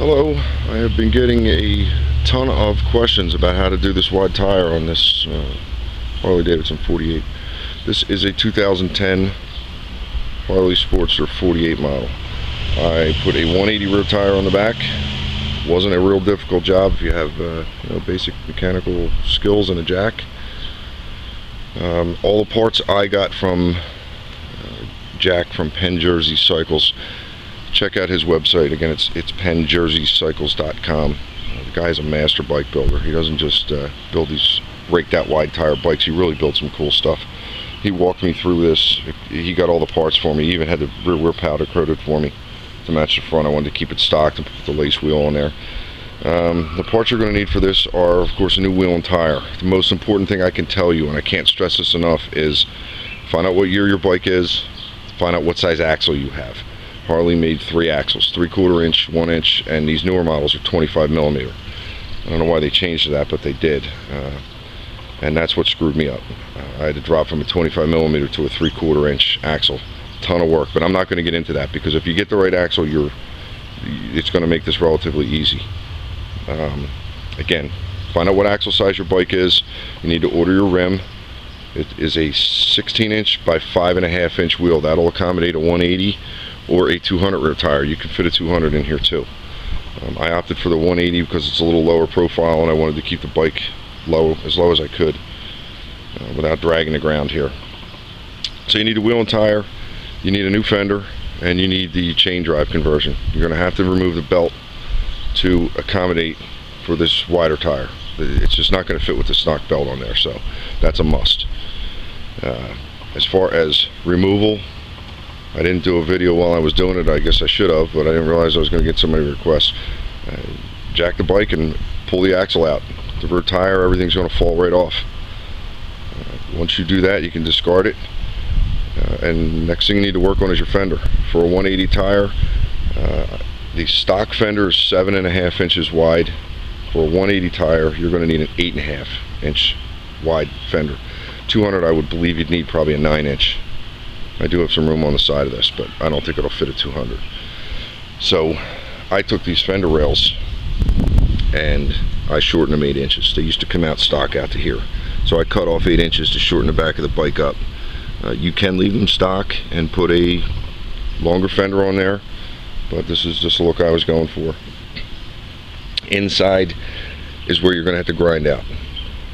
Hello, I have been getting a ton of questions about how to do this wide tire on this Harley Davidson 48. This is a 2010 Harley Sportster 48 model. I put a 180 rear tire on the back. Wasn't a real difficult job if you have basic mechanical skills and a jack. All the parts I got from Jack from Penn Jersey Cycles. Check out his website. Again, it's pennjerseycycles.com. The guy's a master bike builder. He doesn't just build these raked out wide tire bikes. He really builds some cool stuff. He walked me through this. He got all the parts for me. He even had the rear wheel powder coated for me to match the front. I wanted to keep it stocked and put the lace wheel on there. The parts you're going to need for this are, of course, a new wheel and tire. The most important thing I can tell you, and I can't stress this enough, is find out what year your bike is, find out what size axle you have. Harley made 3 axles, 3/4 inch, 1 inch, and these newer models are 25 millimeter. I don't know why they changed that, but they did, and that's what screwed me up. I had to drop from a 25 millimeter to a 3/4 inch axle. Ton of work, but I'm not going to get into that, because if you get the right axle, it's going to make this relatively easy. Again, find out what axle size your bike is. You need to order your rim. It is a 16 inch by 5.5 inch wheel. That'll accommodate a 180 or a 200 rear tire. You can fit a 200 in here too. I opted for the 180 because it's a little lower profile, and I wanted to keep the bike as low as I could without dragging the ground here. So you need a wheel and tire, you need a new fender, and you need the chain drive conversion. You're going to have to remove the belt to accommodate for this wider tire. It's just not going to fit with the stock belt on there, so that's a must. As far as removal, I didn't do a video while I was doing it. I guess I should have, but I didn't realize I was going to get so many requests. Jack the bike and pull the axle out. The rear tire, everything's going to fall right off. Once you do that, you can discard it. And next thing you need to work on is your fender. For a 180 tire, the stock fender is 7.5 inches wide. For a 180 tire, you're going to need an 8.5 inch wide fender. 200, I would believe you'd need probably a 9 inch. I do have some room on the side of this, but I don't think it'll fit a 200. So I took these fender rails and I shortened them 8 inches. They used to come out stock out to here. So I cut off 8 inches to shorten the back of the bike up. You can leave them stock and put a longer fender on there, but this is just the look I was going for. Inside is where you're going to have to grind out.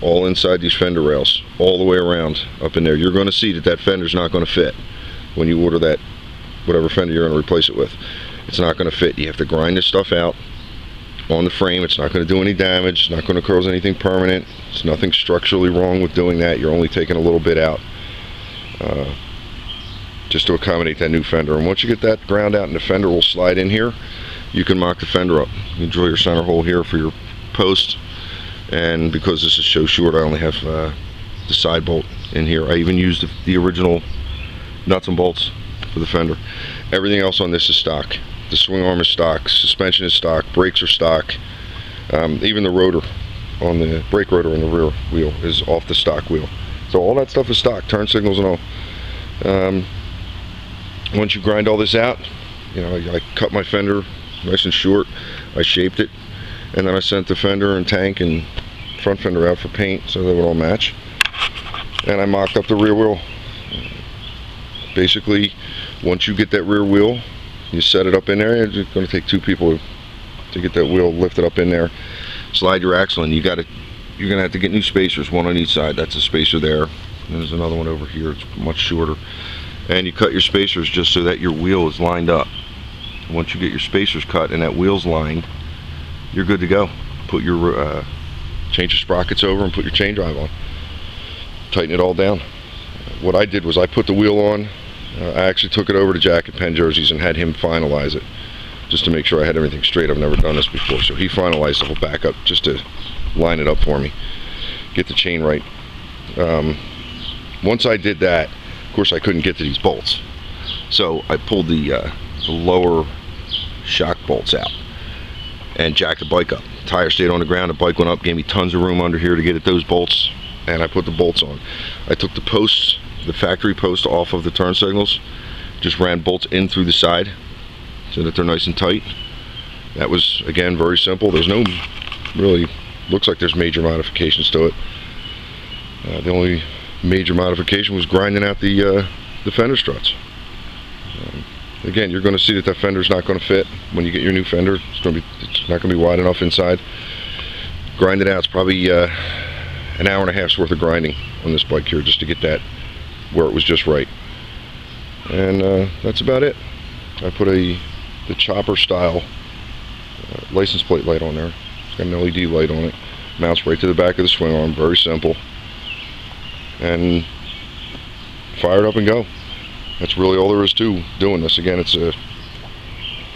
All inside these fender rails, all the way around up in there. You're going to see that fender's not going to fit when you order that, whatever fender you're going to replace it with. It's not going to fit. You have to grind this stuff out on the frame. It's not going to do any damage. It's not going to cause anything permanent. There's nothing structurally wrong with doing that. You're only taking a little bit out just to accommodate that new fender. And once you get that ground out and the fender will slide in here, you can mock the fender up. You can drill your center hole here for your post. And because this is so short, I only have the side bolt in here. I even used the original nuts and bolts for the fender. Everything else on this is stock. The swing arm is stock, suspension is stock, brakes are stock. Even the rotor on the brake rotor in the rear wheel is off the stock wheel. So all that stuff is stock, turn signals and all. Once you grind all this out, I cut my fender nice and short. I shaped it, and then I sent the fender and tank and front fender out for paint so they would all match. And I mocked up the rear wheel. Basically, once you get that rear wheel, you set it up in there. It's going to take 2 people to get that wheel lifted up in there. Slide your axle in. You're going to have to get new spacers, one on each side. That's a spacer there. And there's another one over here. It's much shorter. And you cut your spacers just so that your wheel is lined up. Once you get your spacers cut and that wheel's lined, you're good to go. Put your change your sprockets over and put your chain drive on. Tighten it all down. What I did was I put the wheel on. I actually took it over to Jack at Penn Jersey's and had him finalize it, just to make sure I had everything straight. I've never done this before, so he finalized the whole backup just to line it up for me, get the chain right. Once I did that, of course I couldn't get to these bolts, so I pulled the lower shock bolts out and jacked the bike up. The tire stayed on the ground, the bike went up, gave me tons of room under here to get at those bolts, and I put the bolts on. I took the posts, the factory post off of the turn signals, just ran bolts in through the side so that they're nice and tight, That was, again, very simple. There's no really, looks like there's major modifications to it. The only major modification was grinding out the fender struts. Again, you're going to see that fender's not going to fit when you get your new fender. It's not going to be wide enough inside. Grind it out. It's probably an hour and a half's worth of grinding on this bike here just to get that where it was just right. And that's about it. I put the chopper style license plate light on there. It's got an LED light on it. Mounts right to the back of the swing arm. Very simple. And fire it up and go. That's really all there is to doing this. Again, it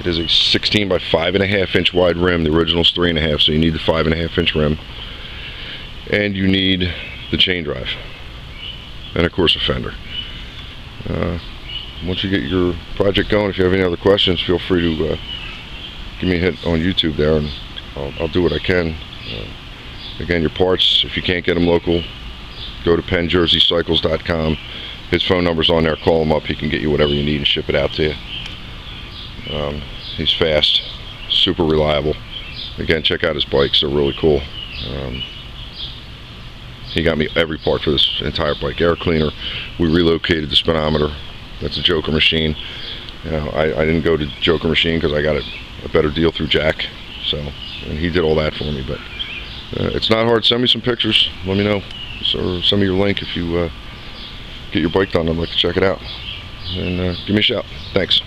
is a 16 by 5.5 inch wide rim. The original's 3.5, so you need the 5.5 inch rim, and you need the chain drive, and of course a fender. Once you get your project going, if you have any other questions, feel free to give me a hit on YouTube there, and I'll do what I can. Again, your parts, if you can't get them local, go to PennJerseyCycles.com. His phone number's on there. Call him up. He can get you whatever you need and ship it out to you. He's fast, super reliable. Again, check out his bikes. They're really cool. He got me every part for this entire bike. Air cleaner. We relocated the speedometer. That's a Joker machine. I didn't go to Joker machine because I got a better deal through Jack. And he did all that for me. But it's not hard. Send me some pictures. Let me know. Or send me your link if you get your bike done. I'd like to check it out. And give me a shout. Thanks.